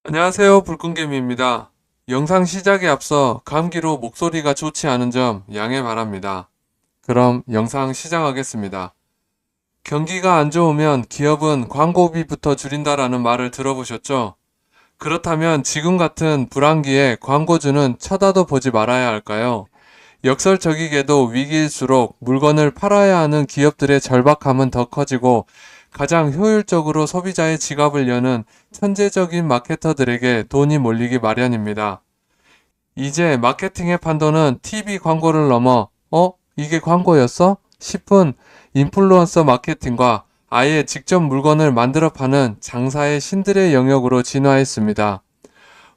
안녕하세요. 불끈개미입니다. 영상 시작에 앞서 감기로 목소리가 좋지 않은 점 양해 바랍니다. 그럼 영상 시작하겠습니다. 경기가 안 좋으면 기업은 광고비부터 줄인다라는 말을 들어보셨죠? 그렇다면 지금 같은 불황기에 광고주는 쳐다도 보지 말아야 할까요? 역설적이게도 위기일수록 물건을 팔아야 하는 기업들의 절박함은 더 커지고 가장 효율적으로 소비자의 지갑을 여는 천재적인 마케터들에게 돈이 몰리기 마련입니다. 이제 마케팅의 판도는 TV 광고를 넘어 이게 광고였어? 싶은 인플루언서 마케팅과 아예 직접 물건을 만들어 파는 장사의 신들의 영역으로 진화했습니다.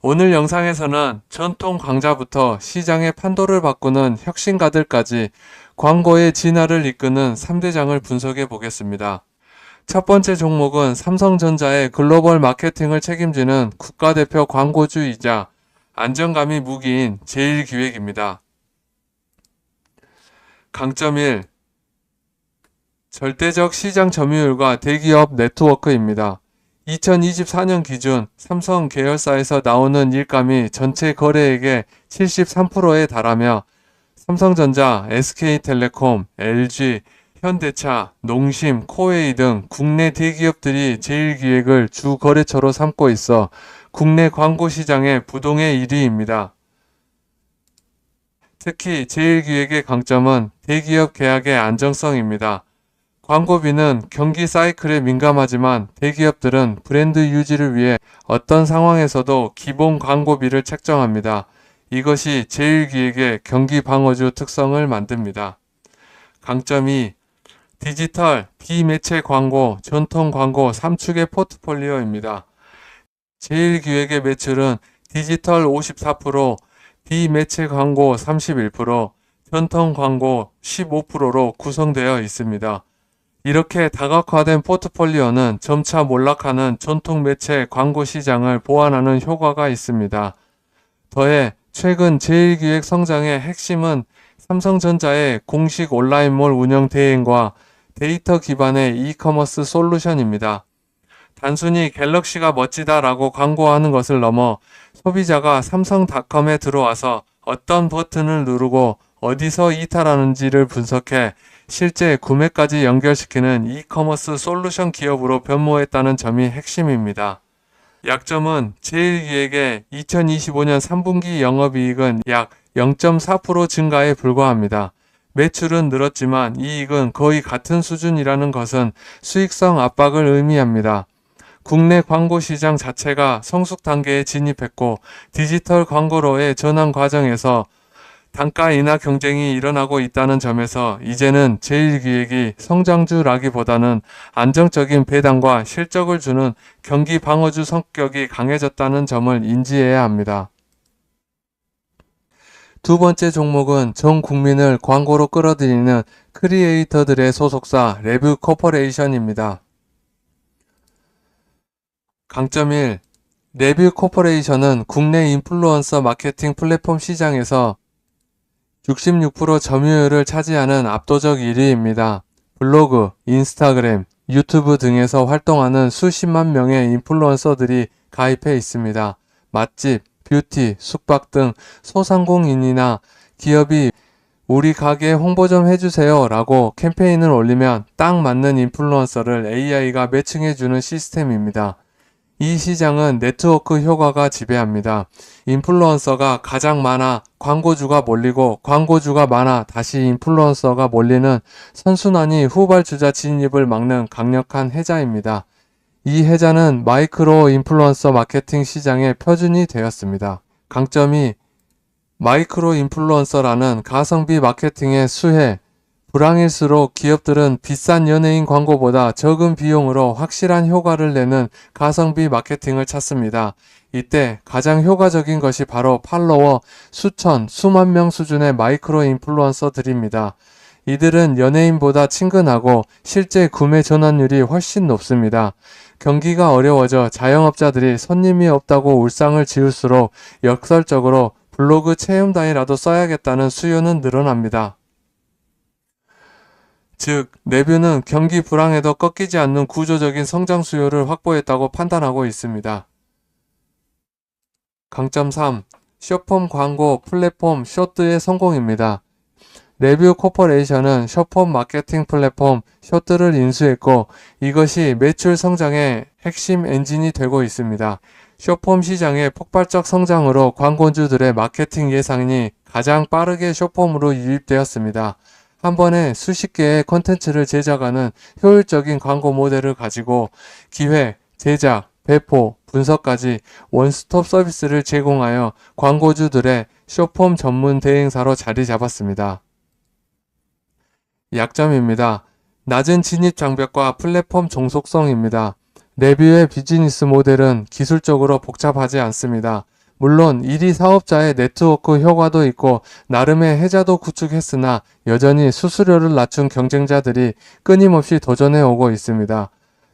오늘 영상에서는 전통 강자부터 시장의 판도를 바꾸는 혁신가들까지 광고의 진화를 이끄는 3대장을 분석해 보겠습니다. 첫 번째 종목은 삼성전자의 글로벌 마케팅을 책임지는 국가대표 광고주이자 안정감이 무기인 제1기획입니다. 강점 1. 절대적 시장 점유율과 대기업 네트워크입니다. 2024년 기준 삼성 계열사에서 나오는 일감이 전체 거래액의 73%에 달하며 삼성전자, SK텔레콤, LG, 현대차, 농심, 코웨이 등 국내 대기업들이 제1기획을 주 거래처로 삼고 있어 국내 광고 시장의 부동의 1위입니다. 특히 제1기획의 강점은 대기업 계약의 안정성입니다. 광고비는 경기 사이클에 민감하지만 대기업들은 브랜드 유지를 위해 어떤 상황에서도 기본 광고비를 책정합니다. 이것이 제1기획의 경기 방어주 특성을 만듭니다. 강점 2. 디지털, 비매체 광고, 전통 광고 3축의 포트폴리오입니다. 제1기획의 매출은 디지털 54%, 비매체 광고 31%, 전통 광고 15%로 구성되어 있습니다. 이렇게 다각화된 포트폴리오는 점차 몰락하는 전통 매체 광고 시장을 보완하는 효과가 있습니다. 더해 최근 제1기획 성장의 핵심은 삼성전자의 공식 온라인몰 운영 대행과 데이터 기반의 이커머스 솔루션입니다. 단순히 갤럭시가 멋지다라고 광고하는 것을 넘어 소비자가 삼성닷컴에 들어와서 어떤 버튼을 누르고 어디서 이탈하는지를 분석해 실제 구매까지 연결시키는 이커머스 솔루션 기업으로 변모했다는 점이 핵심입니다. 약점은 제1기획의 2025년 3분기 영업이익은 약 0.4% 증가에 불과합니다. 매출은 늘었지만 이익은 거의 같은 수준이라는 것은 수익성 압박을 의미합니다. 국내 광고 시장 자체가 성숙 단계에 진입했고 디지털 광고로의 전환 과정에서 단가 인하 경쟁이 일어나고 있다는 점에서 이제는 제1기획이 성장주라기보다는 안정적인 배당과 실적을 주는 경기 방어주 성격이 강해졌다는 점을 인지해야 합니다. 두 번째 종목은 전 국민을 광고로 끌어들이는 크리에이터들의 소속사 레뷰 코퍼레이션입니다. 강점 1. 레뷰 코퍼레이션은 국내 인플루언서 마케팅 플랫폼 시장에서 66% 점유율을 차지하는 압도적 1위입니다. 블로그, 인스타그램, 유튜브 등에서 활동하는 수십만 명의 인플루언서들이 가입해 있습니다. 맛집, 뷰티, 숙박 등 소상공인이나 기업이 우리 가게 홍보 좀 해주세요 라고 캠페인을 올리면 딱 맞는 인플루언서를 AI가 매칭해주는 시스템입니다. 이 시장은 네트워크 효과가 지배합니다. 인플루언서가 가장 많아 광고주가 몰리고 광고주가 많아 다시 인플루언서가 몰리는 선순환이 후발주자 진입을 막는 강력한 해자입니다. 이 해자는 마이크로 인플루언서 마케팅 시장의 표준이 되었습니다. 강점이 마이크로 인플루언서라는 가성비 마케팅의 수혜, 불황일수록 기업들은 비싼 연예인 광고보다 적은 비용으로 확실한 효과를 내는 가성비 마케팅을 찾습니다. 이때 가장 효과적인 것이 바로 팔로워 수천, 수만 명 수준의 마이크로 인플루언서들입니다. 이들은 연예인보다 친근하고 실제 구매 전환율이 훨씬 높습니다. 경기가 어려워져 자영업자들이 손님이 없다고 울상을 지을수록 역설적으로 블로그 체험단이라도 써야겠다는 수요는 늘어납니다. 즉, 레뷰는 경기 불황에도 꺾이지 않는 구조적인 성장 수요를 확보했다고 판단하고 있습니다. 강점 3. 숏폼 광고 플랫폼 쇼트의 성공입니다. 레뷰 코퍼레이션은 숏폼 마케팅 플랫폼 쇼트를 인수했고 이것이 매출 성장의 핵심 엔진이 되고 있습니다. 숏폼 시장의 폭발적 성장으로 광고주들의 마케팅 예산이 가장 빠르게 숏폼으로 유입되었습니다. 한 번에 수십 개의 콘텐츠를 제작하는 효율적인 광고 모델을 가지고 기획, 제작, 배포, 분석까지 원스톱 서비스를 제공하여 광고주들의 숏폼 전문 대행사로 자리 잡았습니다. 약점입니다. 낮은 진입 장벽과 플랫폼 종속성입니다. 레뷰의 비즈니스 모델은 기술적으로 복잡하지 않습니다. 물론 1위 사업자의 네트워크 효과도 있고 나름의 혜자도 구축했으나 여전히 수수료를 낮춘 경쟁자들이 끊임없이 도전해 오고 있습니다.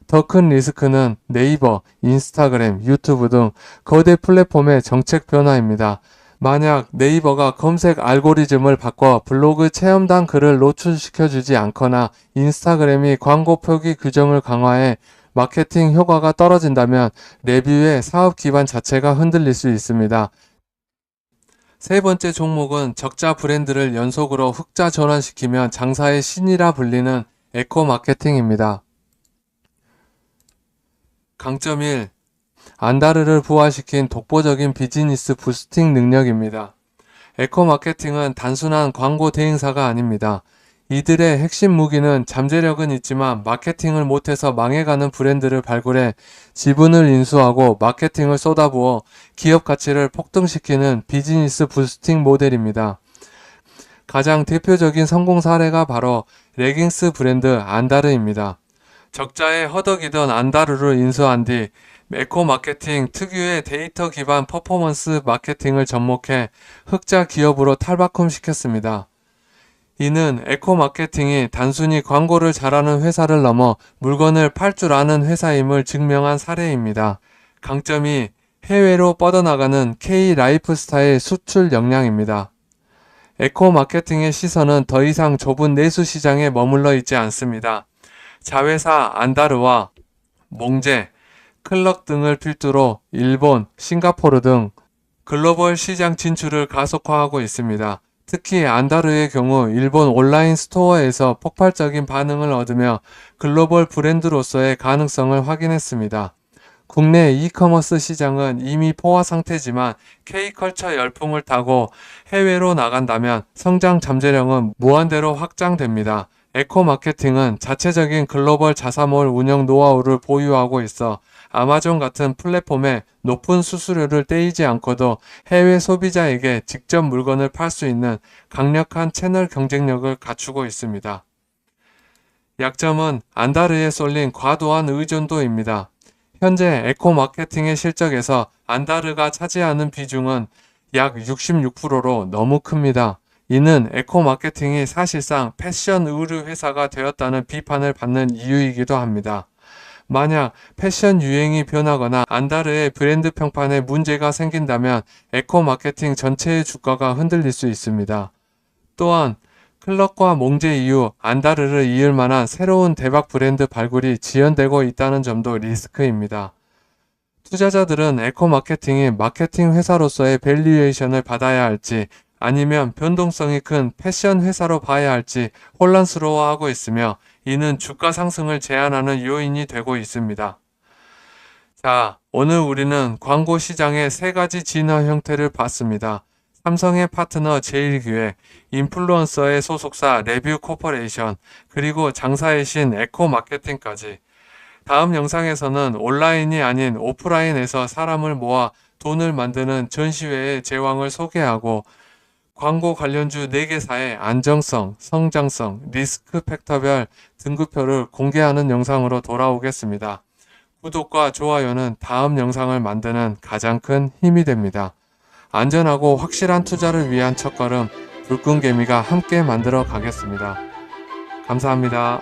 더 큰 리스크는 네이버, 인스타그램, 유튜브 등 거대 플랫폼의 정책 변화입니다. 만약 네이버가 검색 알고리즘을 바꿔 블로그 체험단 글을 노출시켜주지 않거나 인스타그램이 광고 표기 규정을 강화해 마케팅 효과가 떨어진다면 레뷰의 사업 기반 자체가 흔들릴 수 있습니다. 세 번째 종목은 적자 브랜드를 연속으로 흑자 전환시키면 장사의 신이라 불리는 에코 마케팅입니다. 강점 1. 안다르를 부활시킨 독보적인 비즈니스 부스팅 능력입니다. 에코 마케팅은 단순한 광고 대행사가 아닙니다. 이들의 핵심 무기는 잠재력은 있지만 마케팅을 못해서 망해가는 브랜드를 발굴해 지분을 인수하고 마케팅을 쏟아부어 기업 가치를 폭등시키는 비즈니스 부스팅 모델입니다. 가장 대표적인 성공 사례가 바로 레깅스 브랜드 안다르입니다. 적자에 허덕이던 안다르를 인수한 뒤 에코 마케팅 특유의 데이터 기반 퍼포먼스 마케팅을 접목해 흑자 기업으로 탈바꿈시켰습니다. 이는 에코 마케팅이 단순히 광고를 잘하는 회사를 넘어 물건을 팔 줄 아는 회사임을 증명한 사례입니다. 강점이 해외로 뻗어나가는 K 라이프스타일 수출 역량입니다. 에코 마케팅의 시선은 더 이상 좁은 내수 시장에 머물러 있지 않습니다. 자회사 안다르와 몽제, 클럭 등을 필두로 일본, 싱가포르 등 글로벌 시장 진출을 가속화하고 있습니다. 특히 안다르의 경우 일본 온라인 스토어에서 폭발적인 반응을 얻으며 글로벌 브랜드로서의 가능성을 확인했습니다. 국내 이커머스 시장은 이미 포화 상태지만 K컬처 열풍을 타고 해외로 나간다면 성장 잠재력은 무한대로 확장됩니다. 에코 마케팅은 자체적인 글로벌 자사몰 운영 노하우를 보유하고 있어 아마존 같은 플랫폼에 높은 수수료를 떼이지 않고도 해외 소비자에게 직접 물건을 팔 수 있는 강력한 채널 경쟁력을 갖추고 있습니다. 약점은 안다르에 쏠린 과도한 의존도입니다. 현재 에코 마케팅의 실적에서 안다르가 차지하는 비중은 약 66%로 너무 큽니다. 이는 에코 마케팅이 사실상 패션 의류 회사가 되었다는 비판을 받는 이유이기도 합니다. 만약 패션 유행이 변하거나 안다르의 브랜드 평판에 문제가 생긴다면 에코 마케팅 전체의 주가가 흔들릴 수 있습니다. 또한 클럭과 몽제 이후 안다르를 이을 만한 새로운 대박 브랜드 발굴이 지연되고 있다는 점도 리스크입니다. 투자자들은 에코 마케팅이 마케팅 회사로서의 밸류에이션을 받아야 할지 아니면 변동성이 큰 패션 회사로 봐야 할지 혼란스러워하고 있으며 이는 주가 상승을 제한하는 요인이 되고 있습니다. 자, 오늘 우리는 광고 시장의 세 가지 진화 형태를 봤습니다. 삼성의 파트너 제일기획, 인플루언서의 소속사 레뷰 코퍼레이션, 그리고 장사의 신 에코 마케팅까지. 다음 영상에서는 온라인이 아닌 오프라인에서 사람을 모아 돈을 만드는 전시회의 제왕을 소개하고 광고 관련주 4개사의 안정성, 성장성, 리스크 팩터별 등급표를 공개하는 영상으로 돌아오겠습니다. 구독과 좋아요는 다음 영상을 만드는 가장 큰 힘이 됩니다. 안전하고 확실한 투자를 위한 첫걸음 불끈개미가 함께 만들어 가겠습니다. 감사합니다.